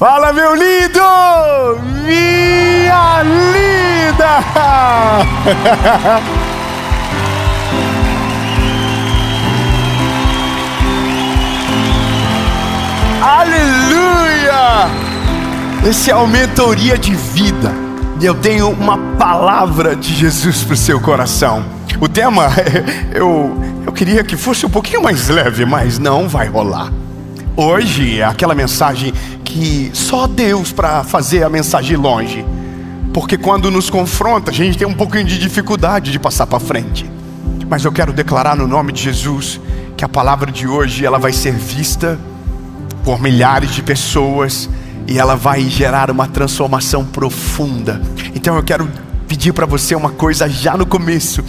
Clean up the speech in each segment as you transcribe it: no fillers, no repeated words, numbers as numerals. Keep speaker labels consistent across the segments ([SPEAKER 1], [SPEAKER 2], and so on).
[SPEAKER 1] Fala, meu lindo! Minha linda! Aleluia! Esse é o Mentoria de Vida. E eu tenho uma palavra de Jesus para o seu coração. O tema, eu queria que fosse um pouquinho mais leve, mas não vai rolar. Hoje é aquela mensagem que só Deus para fazer a mensagem longe. Porque quando nos confronta, a gente tem um pouquinho de dificuldade de passar para frente. Mas eu quero declarar no nome de Jesus que a palavra de hoje ela vai ser vista por milhares de pessoas e ela vai gerar uma transformação profunda. Então eu quero pedir para você uma coisa já no começo: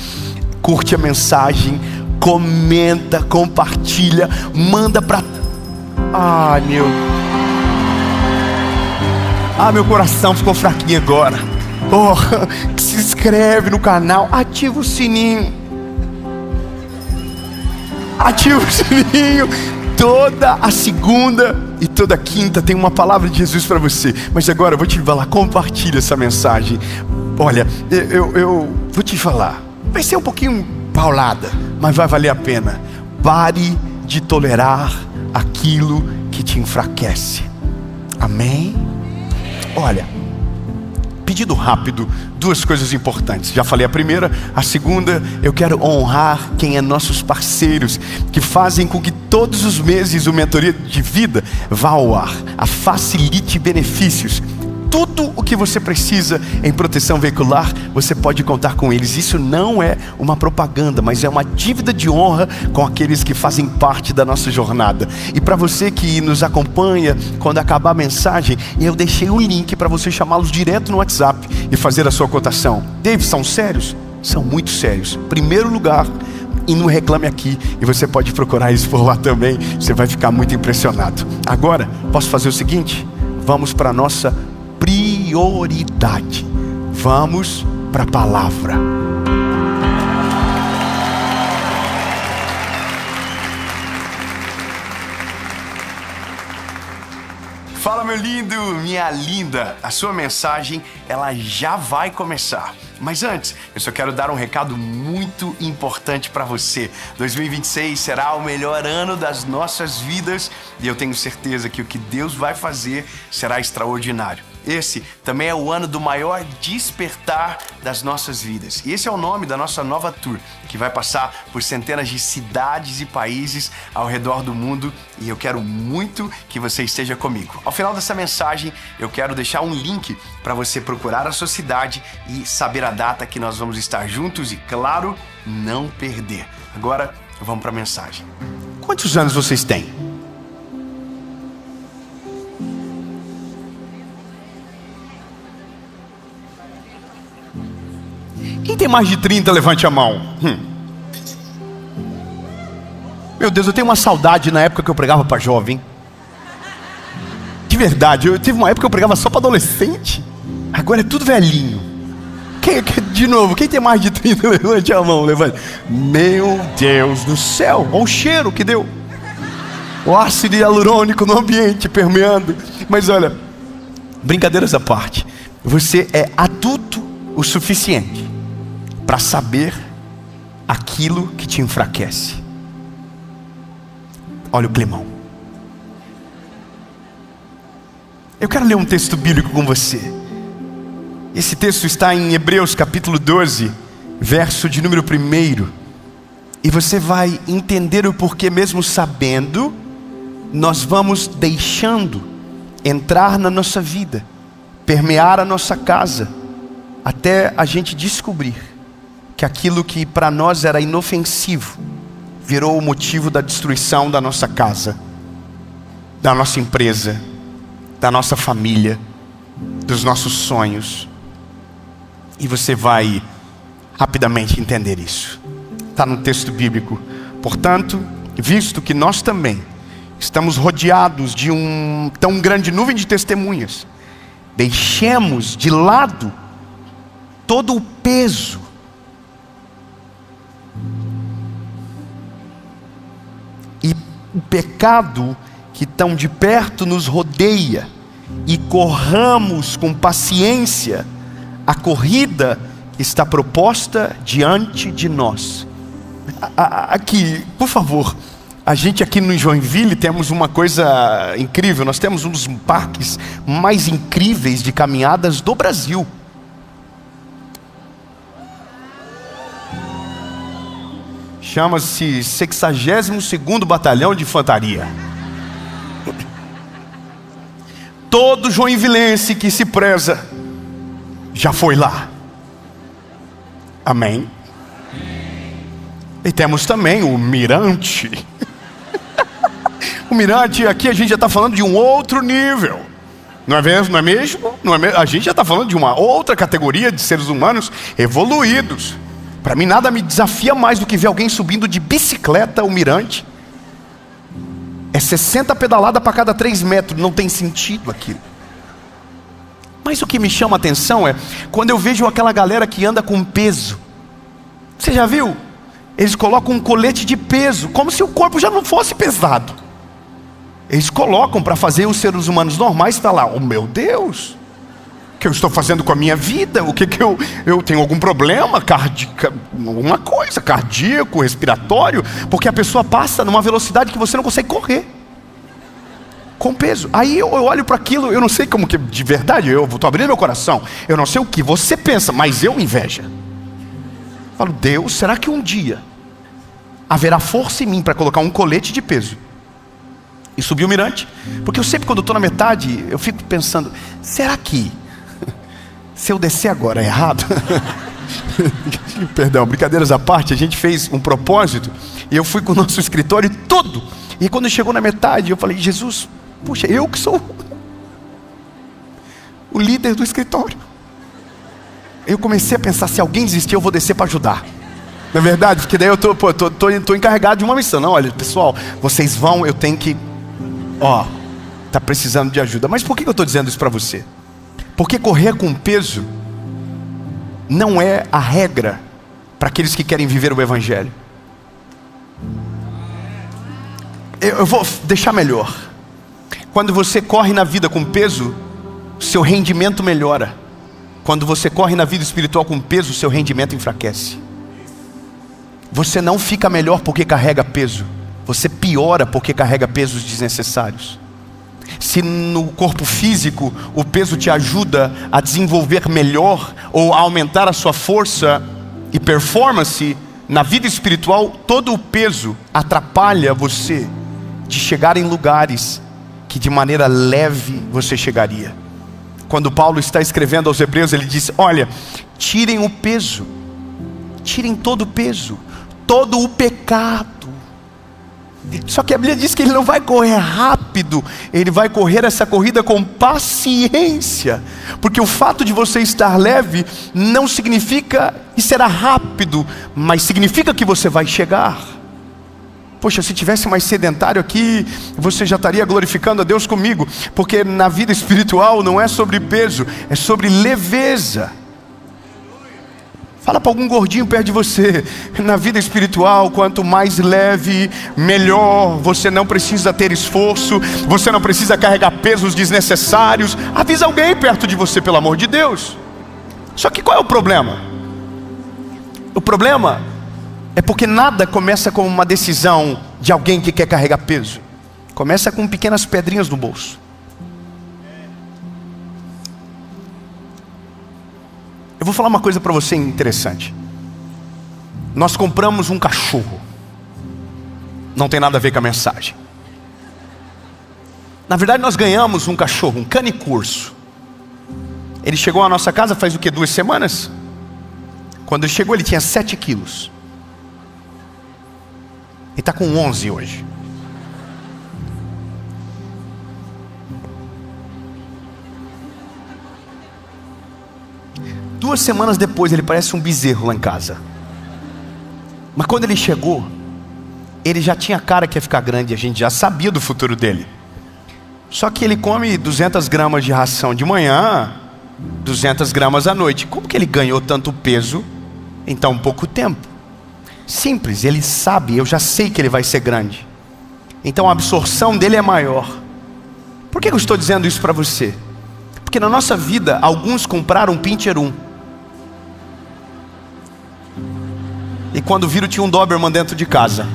[SPEAKER 1] curte a mensagem, comenta, compartilha, manda para... meu coração ficou fraquinho agora. Se inscreve no canal, ativa o sininho. Ativa o sininho. Toda a segunda e toda a quinta tem uma palavra de Jesus para você. Mas agora eu vou te falar, compartilha essa mensagem. Olha, eu vou te falar, vai ser um pouquinho paulada, mas vai valer a pena. Pare de tolerar aquilo que te enfraquece. Amém? Olha, pedido rápido, duas coisas importantes. Já falei a primeira. A segunda, eu quero honrar quem é nossos parceiros, que fazem com que todos os meses o Mentoria de Vida vá ao ar. A Facilite Benefícios. Tudo o que você precisa em proteção veicular, você pode contar com eles. Isso não é uma propaganda, mas é uma dívida de honra com aqueles que fazem parte da nossa jornada. E para você que nos acompanha, quando acabar a mensagem, eu deixei um link para você chamá-los direto no WhatsApp e fazer a sua cotação. David, são sérios? São muito sérios. Primeiro lugar, e não reclame aqui, e você pode procurar isso por lá também. Você vai ficar muito impressionado. Agora, posso fazer o seguinte? Vamos para a nossa prioridade. Vamos para a palavra. Fala, meu lindo, minha linda. A sua mensagem, ela já vai começar. Mas antes, eu só quero dar um recado muito importante para você. 2026 será o melhor ano das nossas vidas e eu tenho certeza que o que Deus vai fazer será extraordinário. Esse também é o ano do maior despertar das nossas vidas. E esse é o nome da nossa nova tour, que vai passar por centenas de cidades e países ao redor do mundo. E eu quero muito que você esteja comigo. Ao final dessa mensagem, eu quero deixar um link para você procurar a sua cidade e saber a data que nós vamos estar juntos e, claro, não perder. Agora, vamos para a mensagem. Quantos anos vocês têm? Quem tem mais de 30, levante a mão. Meu Deus, eu tenho uma saudade na época que eu pregava para jovem. De verdade, eu tive uma época que eu pregava só para adolescente. Agora é tudo velhinho. De novo, quem tem mais de 30, levante a mão. Levante. Meu Deus do céu, olha o cheiro que deu. O ácido hialurônico no ambiente permeando. Mas olha, brincadeiras à parte, você é adulto o suficiente para saber aquilo que te enfraquece. Olha o climão. Eu quero ler um texto bíblico com você. Esse texto está em Hebreus capítulo 12, verso de número 1. E você vai entender o porquê, mesmo sabendo, nós vamos deixando entrar na nossa vida, permear a nossa casa, até a gente descobrir que aquilo que para nós era inofensivo virou o motivo da destruição da nossa casa, da nossa empresa, da nossa família, dos nossos sonhos. E você vai rapidamente entender isso. Está no texto bíblico. Portanto, visto que nós também estamos rodeados de tão grande nuvem de testemunhas, deixemos de lado todo o peso e o pecado que tão de perto nos rodeia, e corramos com paciência a corrida que está proposta diante de nós. Aqui, por favor, a gente aqui no Joinville temos uma coisa incrível. Nós temos um dos parques mais incríveis de caminhadas do Brasil. Chama-se 62º Batalhão de Infantaria. Todo joinvilense que se preza já foi lá. Amém? E temos também o Mirante. O Mirante, aqui a gente já está falando de um outro nível. Não é mesmo? A gente já está falando de uma outra categoria de seres humanos evoluídos. Para mim nada me desafia mais do que ver alguém subindo de bicicleta o Mirante. É 60 pedaladas para cada 3 metros, não tem sentido aquilo. Mas o que me chama a atenção é quando eu vejo aquela galera que anda com peso. Você já viu? Eles colocam um colete de peso, como se o corpo já não fosse pesado. Eles colocam para fazer os seres humanos normais estar lá. Oh meu Deus! O que eu estou fazendo com a minha vida? O que eu tenho algum problema cardíaco, alguma coisa, cardíaco, respiratório? Porque a pessoa passa numa velocidade que você não consegue correr. Com peso. Aí eu olho para aquilo, eu não sei como que, de verdade, eu estou abrindo meu coração. Eu não sei o que você pensa, mas eu inveja. Falo, Deus, será que um dia haverá força em mim para colocar um colete de peso e subir o Mirante? Porque eu sempre, quando estou na metade, eu fico pensando, será que se eu descer agora é errado? Perdão, brincadeiras à parte, a gente fez um propósito e eu fui com o nosso escritório todo. E quando chegou na metade, eu falei, Jesus, puxa, eu que sou o líder do escritório. Eu comecei a pensar, se alguém desistir, eu vou descer para ajudar. Não é verdade? Porque daí eu tô encarregado de uma missão. Não, olha, pessoal, vocês vão, eu tenho que... tá precisando de ajuda. Mas por que eu estou dizendo isso para você? Porque correr com peso não é a regra para aqueles que querem viver o Evangelho. Eu vou deixar melhor. Quando você corre na vida com peso, seu rendimento melhora. Quando você corre na vida espiritual com peso, seu rendimento enfraquece. Você não fica melhor porque carrega peso. Você piora porque carrega pesos desnecessários. Se no corpo físico o peso te ajuda a desenvolver melhor ou a aumentar a sua força e performance, na vida espiritual todo o peso atrapalha você de chegar em lugares que de maneira leve você chegaria. Quando Paulo está escrevendo aos Hebreus, ele diz, olha, tirem o peso, tirem todo o peso, todo o pecado. Só que a Bíblia diz que ele não vai correr rápido, ele vai correr essa corrida com paciência. Porque o fato de você estar leve não significa que será rápido, mas significa que você vai chegar. Poxa, se tivesse mais sedentário aqui, você já estaria glorificando a Deus comigo. Porque na vida espiritual não é sobre peso, é sobre leveza. Fala para algum gordinho perto de você. Na vida espiritual, quanto mais leve, melhor. Você não precisa ter esforço, você não precisa carregar pesos desnecessários. Avisa alguém perto de você, pelo amor de Deus. Só que qual é o problema? O problema é porque nada começa com uma decisão de alguém que quer carregar peso. Começa com pequenas pedrinhas no bolso. Eu vou falar uma coisa para você interessante. Nós compramos um cachorro. Não tem nada a ver com a mensagem. Na verdade nós ganhamos um cachorro, um canicurso. Ele chegou à nossa casa faz o que? 2 semanas? Quando ele chegou ele tinha 7 quilos. Ele está com 11 hoje. Duas semanas depois ele parece um bezerro lá em casa. Mas quando ele chegou, ele já tinha cara que ia ficar grande. A gente já sabia do futuro dele. Só que ele come 200 gramas de ração de manhã, 200 gramas à noite. Como que ele ganhou tanto peso em tão pouco tempo? Simples, ele sabe, eu já sei que ele vai ser grande. Então a absorção dele é maior. Por que eu estou dizendo isso para você? Porque na nossa vida, alguns compraram um Pinter 1. E quando viram, tinha um Doberman dentro de casa.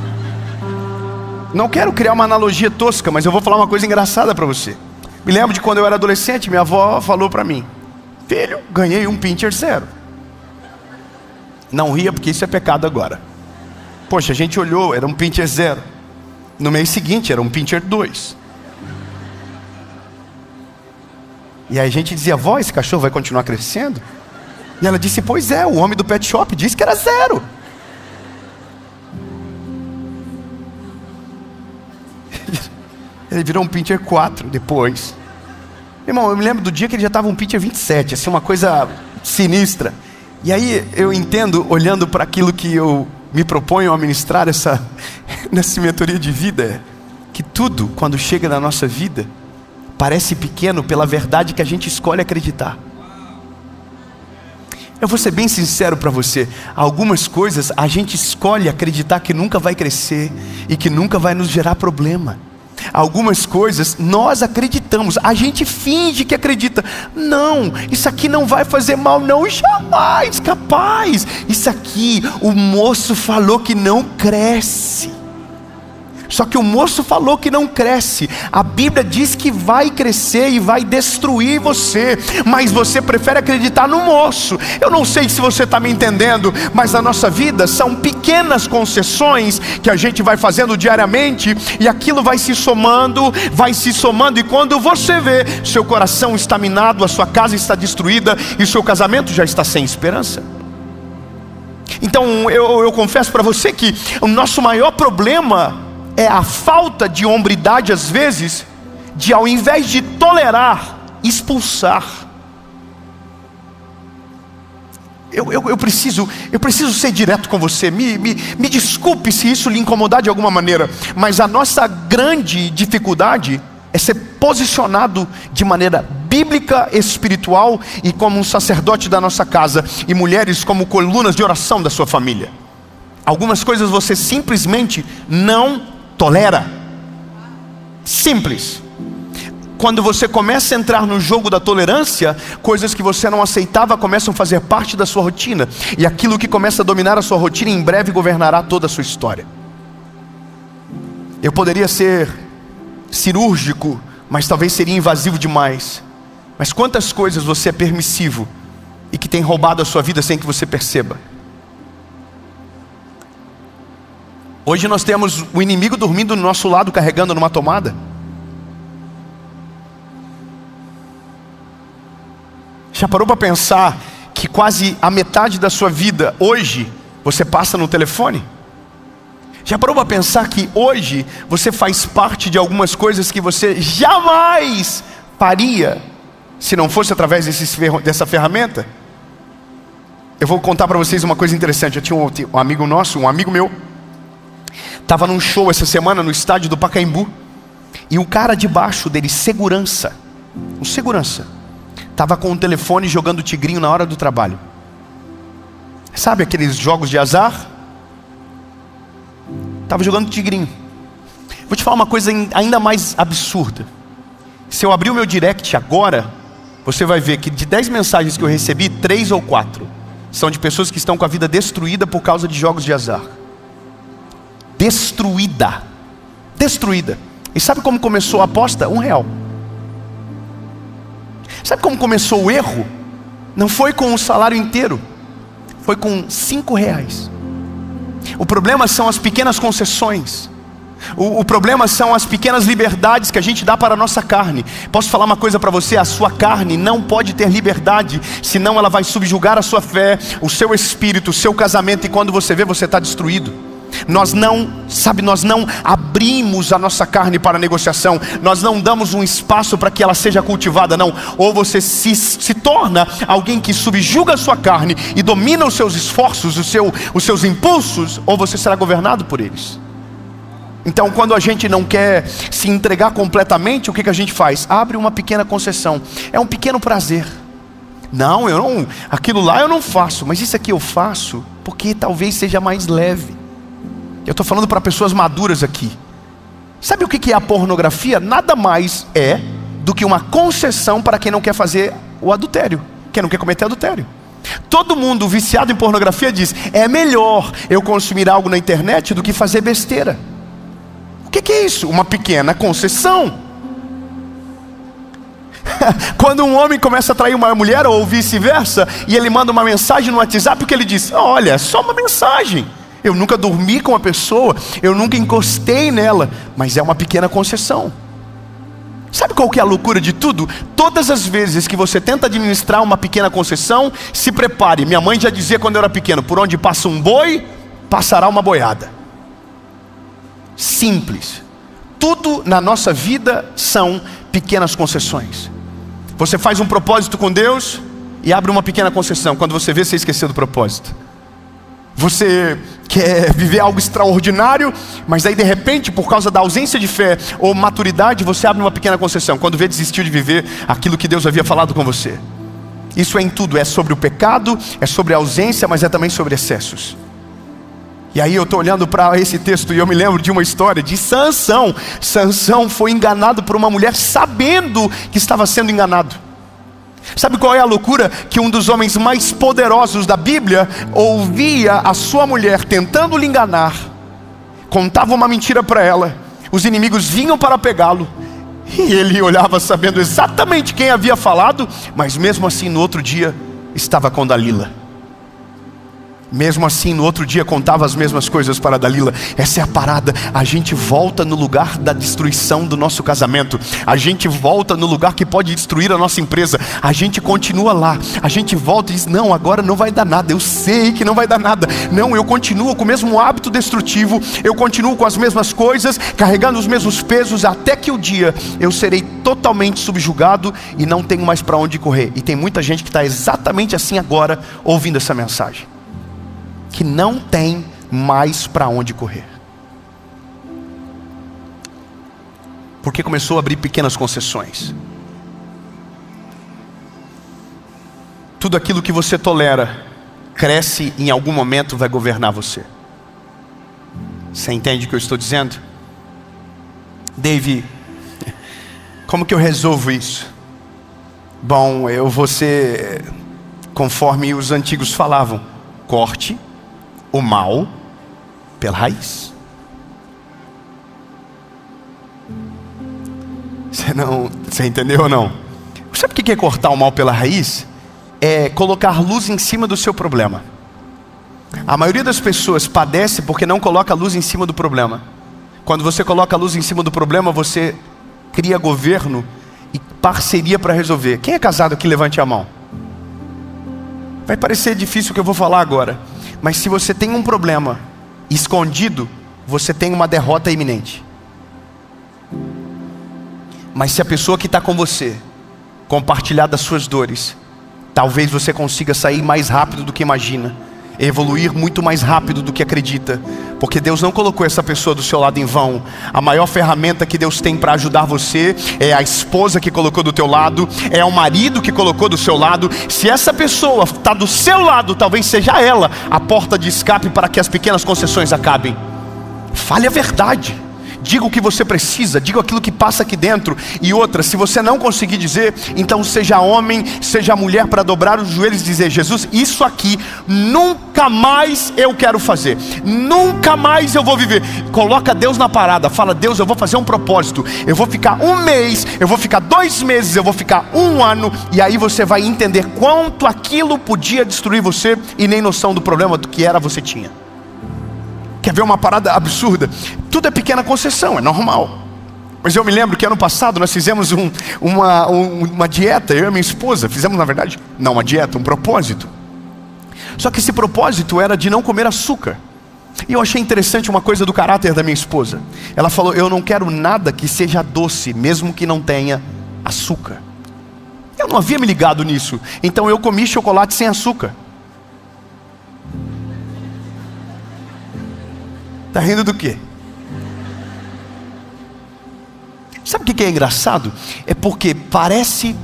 [SPEAKER 1] Não quero criar uma analogia tosca, mas eu vou falar uma coisa engraçada para você. Me lembro de quando eu era adolescente, minha avó falou para mim: filho, ganhei um Pinter 0. Não ria, porque isso é pecado agora. Poxa, a gente olhou, era um Pinter 0. No mês seguinte era um Pinter 2. E aí a gente dizia: vó, esse cachorro vai continuar crescendo? E ela disse: pois é, o homem do pet shop disse que era 0. Ele virou um Pinter 4 depois. Irmão, eu me lembro do dia que ele já estava um Pinter 27, assim, uma coisa sinistra. E aí eu entendo, olhando para aquilo que eu me proponho a ministrar nessa mentoria de vida, que tudo, quando chega na nossa vida, parece pequeno pela verdade que a gente escolhe acreditar. Eu vou ser bem sincero para você, algumas coisas a gente escolhe acreditar que nunca vai crescer e que nunca vai nos gerar problema. Algumas coisas nós acreditamos, a gente finge que acredita. Não, isso aqui não vai fazer mal, não, jamais, capaz. Isso aqui, o moço falou que não cresce. Só que o moço falou que não cresce. A Bíblia diz que vai crescer e vai destruir você, mas você prefere acreditar no moço. Eu não sei se você está me entendendo, mas na nossa vida são pequenas concessões que a gente vai fazendo diariamente, e aquilo vai se somando, e quando você vê, seu coração está minado, a sua casa está destruída e seu casamento já está sem esperança. Então eu confesso para você que o nosso maior problema é a falta de hombridade, às vezes, de ao invés de tolerar, expulsar. Eu preciso ser direto com você. Me desculpe se isso lhe incomodar de alguma maneira, mas a nossa grande dificuldade é ser posicionado de maneira bíblica, espiritual e como um sacerdote da nossa casa, e mulheres como colunas de oração da sua família. Algumas coisas você simplesmente não tolera. Simples. Quando você começa a entrar no jogo da tolerância, coisas que você não aceitava começam a fazer parte da sua rotina, e aquilo que começa a dominar a sua rotina em breve governará toda a sua história. Eu poderia ser cirúrgico, mas talvez seria invasivo demais. Mas quantas coisas você é permissivo e que tem roubado a sua vida sem que você perceba? Hoje nós temos o inimigo dormindo do nosso lado, carregando numa tomada. Já parou para pensar que quase a metade da sua vida hoje você passa no telefone? Já parou para pensar que hoje você faz parte de algumas coisas que você jamais faria se não fosse através dessa ferramenta? Eu vou contar para vocês uma coisa interessante. Eu tinha um amigo nosso, um amigo meu, estava num show essa semana no estádio do Pacaembu, e um cara debaixo dele, segurança, estava com o telefone jogando tigrinho na hora do trabalho. Sabe aqueles jogos de azar? Estava jogando tigrinho. Vou te falar uma coisa ainda mais absurda. Se eu abrir o meu direct agora, você vai ver que de 10 mensagens que eu recebi, 3 ou 4 são de pessoas que estão com a vida destruída por causa de jogos de azar. Destruída. E sabe como começou a aposta? R$1. Sabe como começou o erro? Não foi com o salário inteiro, foi com R$5. O problema são as pequenas concessões. O problema são as pequenas liberdades que a gente dá para a nossa carne. Posso falar uma coisa para você? A sua carne não pode ter liberdade, senão ela vai subjugar a sua fé, o seu espírito, o seu casamento, e quando você vê, você está destruído. Nós não abrimos a nossa carne para negociação. Nós não damos um espaço para que ela seja cultivada, não. Ou você se torna alguém que subjuga a sua carne e domina os seus esforços, os seus impulsos, ou você será governado por eles. Então, quando a gente não quer se entregar completamente, o que a gente faz? Abre uma pequena concessão. É um pequeno prazer. Não, aquilo lá eu não faço, mas isso aqui eu faço porque talvez seja mais leve. Eu estou falando para pessoas maduras aqui. Sabe o que é a pornografia? Nada mais é do que uma concessão para quem não quer fazer o adultério, quem não quer cometer adultério. Todo mundo viciado em pornografia diz: é melhor eu consumir algo na internet do que fazer besteira. O que é isso? Uma pequena concessão. Quando um homem começa a trair uma mulher ou vice-versa, e ele manda uma mensagem no WhatsApp, o que ele diz? Olha, é só uma mensagem. Eu nunca dormi com uma pessoa, eu nunca encostei nela, mas é uma pequena concessão. Sabe qual que é a loucura de tudo? Todas as vezes que você tenta administrar uma pequena concessão, se prepare. Minha mãe já dizia quando eu era pequeno: por onde passa um boi, passará uma boiada. Simples. Tudo na nossa vida são pequenas concessões. Você faz um propósito com Deus e abre uma pequena concessão. Quando você vê, você esqueceu do propósito. Você quer viver algo extraordinário, mas aí de repente, por causa da ausência de fé ou maturidade, você abre uma pequena concessão. Quando vê, desistiu de viver aquilo que Deus havia falado com você. Isso é em tudo, é sobre o pecado, é sobre a ausência, mas é também sobre excessos. E aí eu estou olhando para esse texto e eu me lembro de uma história de Sansão. Sansão foi enganado por uma mulher sabendo que estava sendo enganado. Sabe qual é a loucura? Que um dos homens mais poderosos da Bíblia ouvia a sua mulher tentando lhe enganar, contava uma mentira para ela, os inimigos vinham para pegá-lo, e ele olhava sabendo exatamente quem havia falado, mas mesmo assim no outro dia estava com Dalila. Mesmo assim no outro dia contava as mesmas coisas para Dalila. Essa é a parada. A gente volta no lugar da destruição do nosso casamento. A gente volta no lugar que pode destruir a nossa empresa. A gente continua lá. A gente volta e diz: não, agora não vai dar nada. Eu sei que não vai dar nada. Não, eu continuo com o mesmo hábito destrutivo. Eu continuo com as mesmas coisas, carregando os mesmos pesos, até que o dia eu serei totalmente subjugado e não tenho mais para onde correr. E tem muita gente que está exatamente assim agora, ouvindo essa mensagem, que não tem mais para onde correr, porque começou a abrir pequenas concessões. Tudo aquilo que você tolera cresce e em algum momento vai governar você. Você entende o que eu estou dizendo? Dave, como que eu resolvo isso? Bom, eu vou ser conforme os antigos falavam: corte o mal pela raiz. Você entendeu ou não? Sabe o que é cortar o mal pela raiz? É colocar luz em cima do seu problema. A maioria das pessoas padece porque não coloca a luz em cima do problema. Quando você coloca a luz em cima do problema, você cria governo e parceria para resolver. Quem é casado aqui, levante a mão. Vai parecer difícil o que eu vou falar agora, mas se você tem um problema escondido, você tem uma derrota iminente. Mas se a pessoa que está com você compartilhar das suas dores, talvez você consiga sair mais rápido do que imagina, evoluir muito mais rápido do que acredita, porque Deus não colocou essa pessoa do seu lado em vão. A maior ferramenta que Deus tem para ajudar você é a esposa que colocou do teu lado, é o marido que colocou do seu lado. Se essa pessoa está do seu lado, talvez seja ela a porta de escape para que as pequenas concessões acabem. Fale a verdade. Diga o que você precisa, diga aquilo que passa aqui dentro. E outra, se você não conseguir dizer, então seja homem, seja mulher para dobrar os joelhos e dizer: Jesus, isso aqui nunca mais eu quero fazer, nunca mais eu vou viver. Coloca Deus na parada, fala: Deus, eu vou fazer um propósito, eu vou ficar 1 mês, eu vou ficar 2 meses, eu vou ficar 1 ano. E aí você vai entender quanto aquilo podia destruir você e nem noção do problema do que era você tinha. Quer ver uma parada absurda? Tudo é pequena concessão, é normal. Mas eu me lembro que ano passado nós fizemos uma dieta, eu e minha esposa. Fizemos, na verdade, não uma dieta, um propósito. Só que esse propósito era de não comer açúcar. E eu achei interessante uma coisa do caráter da minha esposa. Ela falou: eu não quero nada que seja doce, mesmo que não tenha açúcar. Eu não havia me ligado nisso. Então eu comi chocolate sem açúcar. Está rindo do quê? Sabe o que é engraçado? É porque parece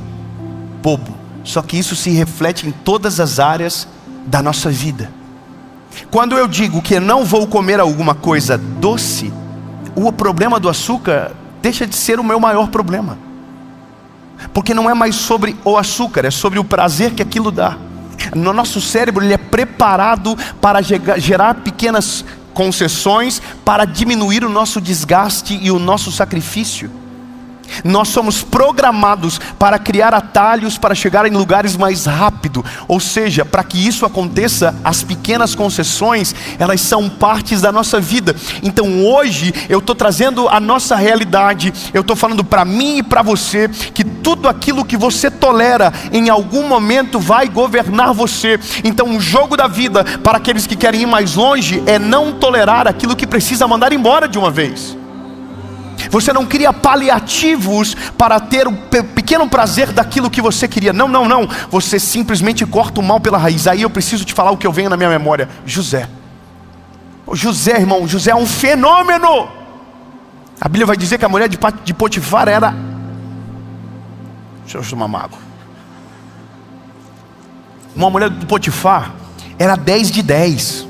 [SPEAKER 1] bobo, só que isso se reflete em todas as áreas da nossa vida. Quando eu digo que não vou comer alguma coisa doce, o problema do açúcar deixa de ser o meu maior problema. Porque não é mais sobre o açúcar, é sobre o prazer que aquilo dá. No nosso cérebro, ele é preparado para gerar pequenas concessões, para diminuir o nosso desgaste e o nosso sacrifício. Nós somos programados para criar atalhos para chegar em lugares mais rápido. Ou seja, para que isso aconteça, as pequenas concessões, elas são partes da nossa vida. Então hoje eu estou trazendo a nossa realidade. Eu estou falando para mim e para você que tudo aquilo que você tolera em algum momento vai governar você. Então o jogo da vida para aqueles que querem ir mais longe é não tolerar aquilo que precisa mandar embora de uma vez. Você não cria paliativos para ter o pequeno prazer daquilo que você queria. Não. Você simplesmente corta o mal pela raiz. Aí eu preciso te falar o que eu venho na minha memória. José. José, irmão, José é um fenômeno. A Bíblia vai dizer que a mulher de Potifar era... Deixa eu tomar uma água. Uma mulher de Potifar era 10 de 10.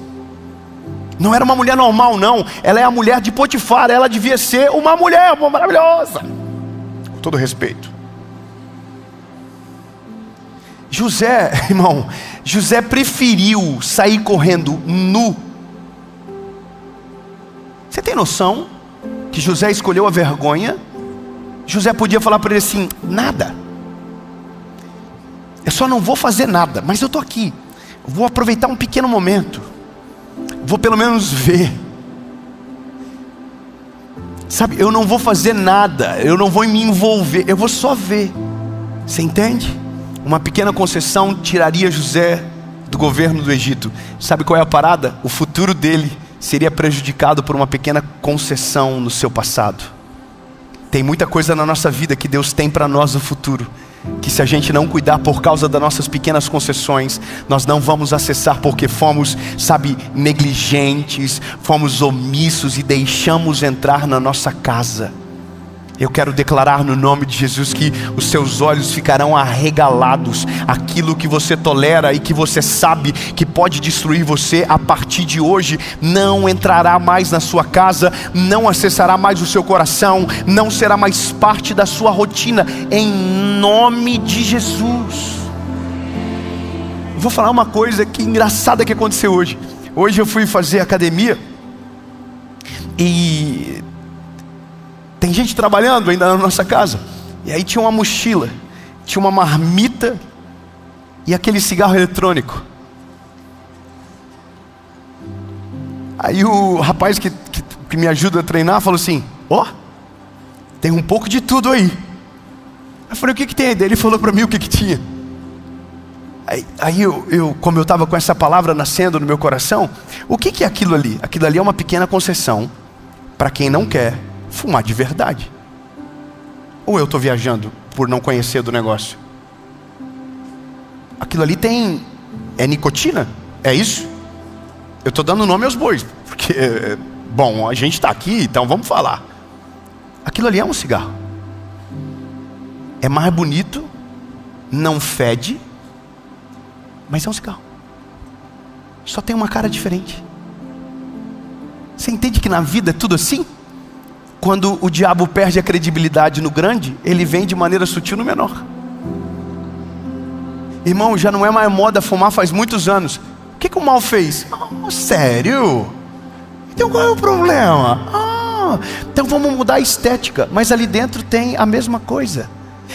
[SPEAKER 1] Não era uma mulher normal, não. Ela é a mulher de Potifar. Ela devia ser uma mulher maravilhosa. Com todo respeito. José, irmão, José preferiu sair correndo nu. Você tem noção que José escolheu a vergonha? José podia falar para ele assim: nada. Eu só não vou fazer nada, mas eu estou aqui. Vou aproveitar um pequeno momento. Vou pelo menos ver. Sabe, eu não vou fazer nada, eu não vou me envolver, eu vou só ver. Você entende? Uma pequena concessão tiraria José do governo do Egito. Sabe qual é a parada? O futuro dele seria prejudicado por uma pequena concessão no seu passado. Tem muita coisa na nossa vida que Deus tem para nós no futuro, que se a gente não cuidar por causa das nossas pequenas concessões, nós não vamos acessar porque fomos, negligentes, fomos omissos e deixamos entrar na nossa casa. Eu quero declarar no nome de Jesus que os seus olhos ficarão arregalados. Aquilo que você tolera e que você sabe que pode destruir você, a partir de hoje não entrará mais na sua casa, não acessará mais o seu coração, não será mais parte da sua rotina, em nome de Jesus. Vou falar uma coisa que engraçada que aconteceu hoje. Hoje eu fui fazer academia e tem gente trabalhando ainda na nossa casa. E aí tinha uma mochila, tinha uma marmita e aquele cigarro eletrônico. Aí o rapaz que me ajuda a treinar falou assim: ó, tem um pouco de tudo aí. Eu falei: o que tem aí? Ele falou para mim o que tinha. Aí eu, como eu estava com essa palavra nascendo no meu coração, o que é aquilo ali? Aquilo ali é uma pequena concessão para quem não quer fumar de verdade. Ou eu estou viajando por não conhecer do negócio? Aquilo ali é nicotina? É isso? Eu estou dando nome aos bois, porque, bom, a gente está aqui, então vamos falar. Aquilo ali é um cigarro. É mais bonito, não fede, mas é um cigarro. Só tem uma cara diferente. Você entende que na vida é tudo assim? Quando o diabo perde a credibilidade no grande, ele vem de maneira sutil no menor. Irmão, já não é mais moda fumar faz muitos anos. O que o mal fez? Oh, sério? Então qual é o problema? Então vamos mudar a estética. Mas ali dentro tem a mesma coisa.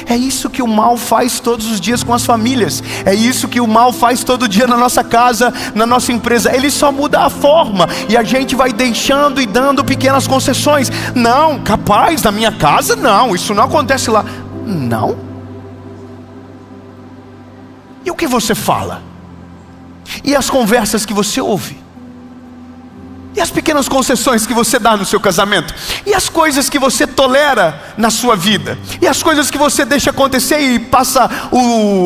[SPEAKER 1] É isso que o mal faz todos os dias com as famílias. É isso que o mal faz todo dia na nossa casa, na nossa empresa. Ele só muda a forma e a gente vai deixando e dando pequenas concessões. Não, capaz, na minha casa não, isso não acontece lá. Não. E o que você fala? E as conversas que você ouve? E as pequenas concessões que você dá no seu casamento? E as coisas que você tolera na sua vida? E as coisas que você deixa acontecer e passa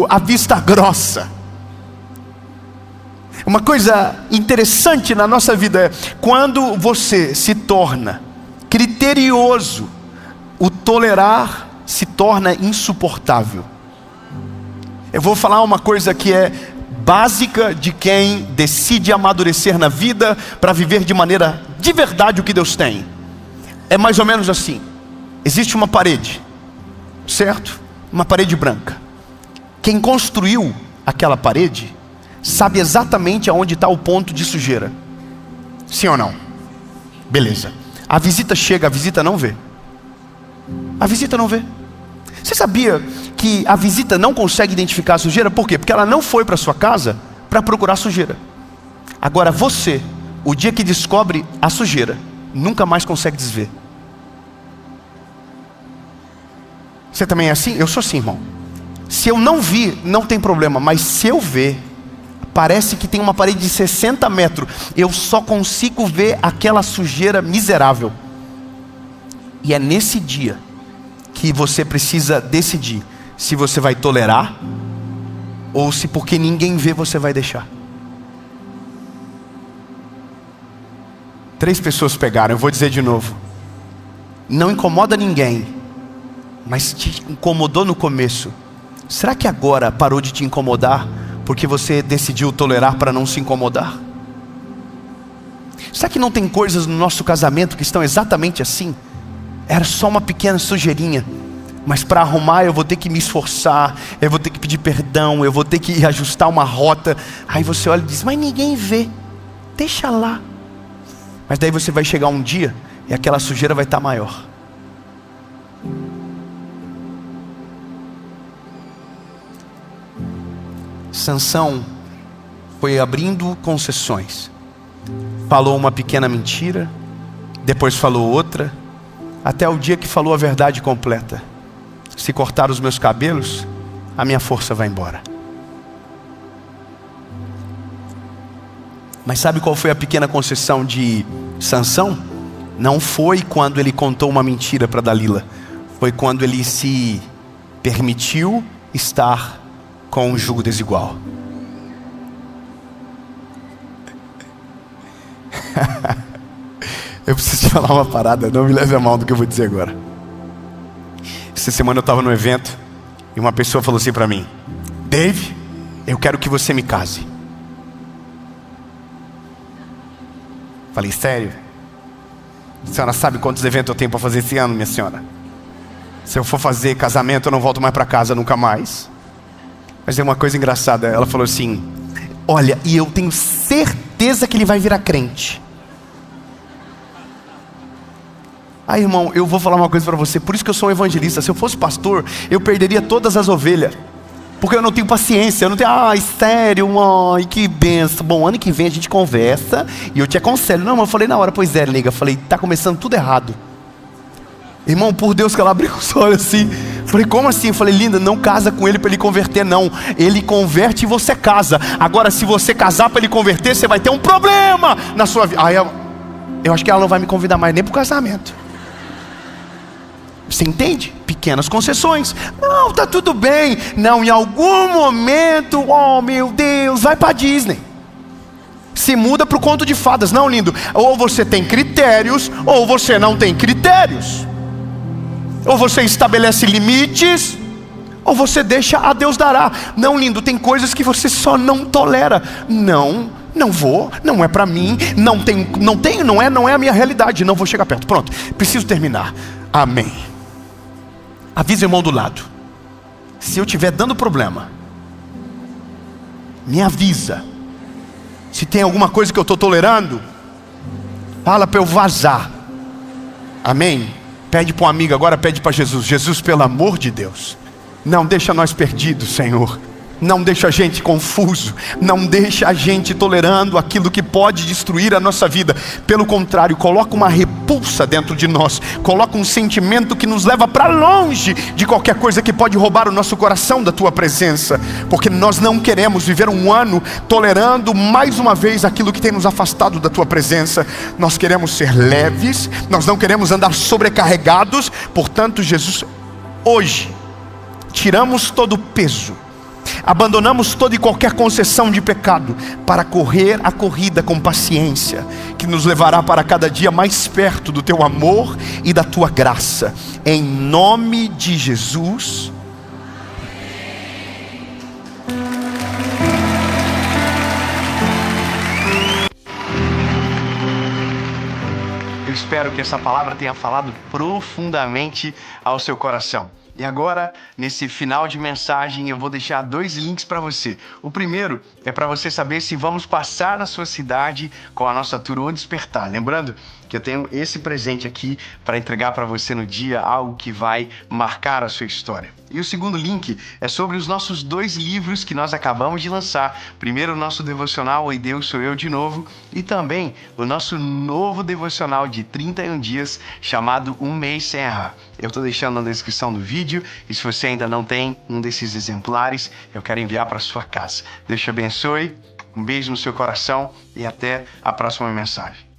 [SPEAKER 1] a vista grossa? Uma coisa interessante na nossa vida é quando você se torna criterioso, o tolerar se torna insuportável. Eu vou falar uma coisa que é básica de quem decide amadurecer na vida para viver de maneira de verdade o que Deus tem. É mais ou menos assim: existe uma parede, certo? uma parede branca. Quem construiu aquela parede sabe exatamente aonde está o ponto de sujeira. Sim ou não? Beleza. A visita chega, a visita não vê. A visita não vê. Você sabia que a visita não consegue identificar a sujeira? Por quê? Porque ela não foi para sua casa para procurar sujeira. Agora você, o dia que descobre a sujeira, nunca mais consegue desver. Você também é assim? Eu sou assim, irmão. Se eu não vi, não tem problema. Mas se eu ver, parece que tem uma parede de 60 metros. Eu só consigo ver aquela sujeira miserável. E é nesse dia que você precisa decidir se você vai tolerar ou se porque ninguém vê você vai deixar. 3 pessoas pegaram, eu vou dizer de novo. Não incomoda ninguém, mas te incomodou no começo. Será que agora parou de te incomodar porque você decidiu tolerar para não se incomodar? Será que não tem coisas no nosso casamento que estão exatamente assim? Era só uma pequena sujeirinha, mas para arrumar eu vou ter que me esforçar, eu vou ter que pedir perdão, eu vou ter que ajustar uma rota. Aí você olha e diz, mas ninguém vê, deixa lá. Mas daí você vai chegar um dia e aquela sujeira vai estar maior. Sansão foi abrindo concessões. Falou uma pequena mentira, depois falou outra, até o dia que falou a verdade completa. Se cortar os meus cabelos, a minha força vai embora. Mas sabe qual foi a pequena concessão de Sansão? Não foi quando ele contou uma mentira para Dalila. Foi quando ele se permitiu estar com um jugo desigual. Eu preciso te falar uma parada, não me leve a mal do que eu vou dizer agora. Essa semana eu estava num evento e uma pessoa falou assim para mim, Dave, eu quero que você me case. Falei, sério? A senhora sabe quantos eventos eu tenho para fazer esse ano, minha senhora? Se eu for fazer casamento, eu não volto mais para casa nunca mais. Mas é uma coisa engraçada, ela falou assim, olha, e eu tenho certeza que ele vai virar crente. Aí, irmão, eu vou falar uma coisa para você, por isso que eu sou um evangelista. Se eu fosse pastor, eu perderia todas as ovelhas, porque eu não tenho paciência, eu não tenho, ai, sério, ai, que benção. Bom, ano que vem a gente conversa e eu te aconselho. Não, mas eu falei na hora, pois é, nega, falei, tá começando tudo errado. Irmão, por Deus que ela abriu os olhos assim. Falei, como assim? Eu falei, linda, não casa com ele para ele converter, não. Ele converte e você casa. Agora, se você casar para ele converter, você vai ter um problema na sua vida. Aí eu acho que ela não vai me convidar mais nem para o casamento. Você entende? Pequenas concessões. Não, tá tudo bem. Não, em algum momento, oh meu Deus, vai para Disney. Se muda para o conto de fadas. Não, lindo, ou você tem critérios ou você não tem critérios. Ou você estabelece limites ou você deixa a Deus dará. Não, lindo, tem coisas que você só não tolera. Não vou, não é para mim, não é a minha realidade, não vou chegar perto. Pronto, preciso terminar. Amém. Avisa o irmão do lado. Se eu estiver dando problema, me avisa. Se tem alguma coisa que eu estou tolerando, fala para eu vazar. Amém? Pede para um amigo agora, pede para Jesus. Jesus, pelo amor de Deus, não deixa nós perdidos, Senhor. Não deixa a gente confuso. Não deixa a gente tolerando aquilo que pode destruir a nossa vida. Pelo contrário, coloca uma repulsa dentro de nós. Coloca um sentimento que nos leva para longe de qualquer coisa que pode roubar o nosso coração da Tua presença. Porque nós não queremos viver um ano tolerando mais uma vez aquilo que tem nos afastado da Tua presença. Nós queremos ser leves. Nós não queremos andar sobrecarregados. Portanto, Jesus, hoje, tiramos todo o peso. Abandonamos toda e qualquer concessão de pecado para correr a corrida com paciência, que nos levará para cada dia mais perto do Teu amor e da Tua graça. Em nome de Jesus. Eu espero que essa palavra tenha falado profundamente ao seu coração. E agora, nesse final de mensagem, eu vou deixar 2 links para você. O primeiro é para você saber se vamos passar na sua cidade com a nossa tour O Despertar. Lembrando que eu tenho esse presente aqui para entregar para você no dia, algo que vai marcar a sua história. E o segundo link é sobre os nossos 2 livros que nós acabamos de lançar. Primeiro, o nosso devocional Oi Deus, Sou Eu de Novo, e também o nosso novo devocional de 31 dias chamado Um Mês Sem Errar. Eu estou deixando na descrição do vídeo, e se você ainda não tem um desses exemplares, eu quero enviar para sua casa. Deus te abençoe, um beijo no seu coração e até a próxima mensagem.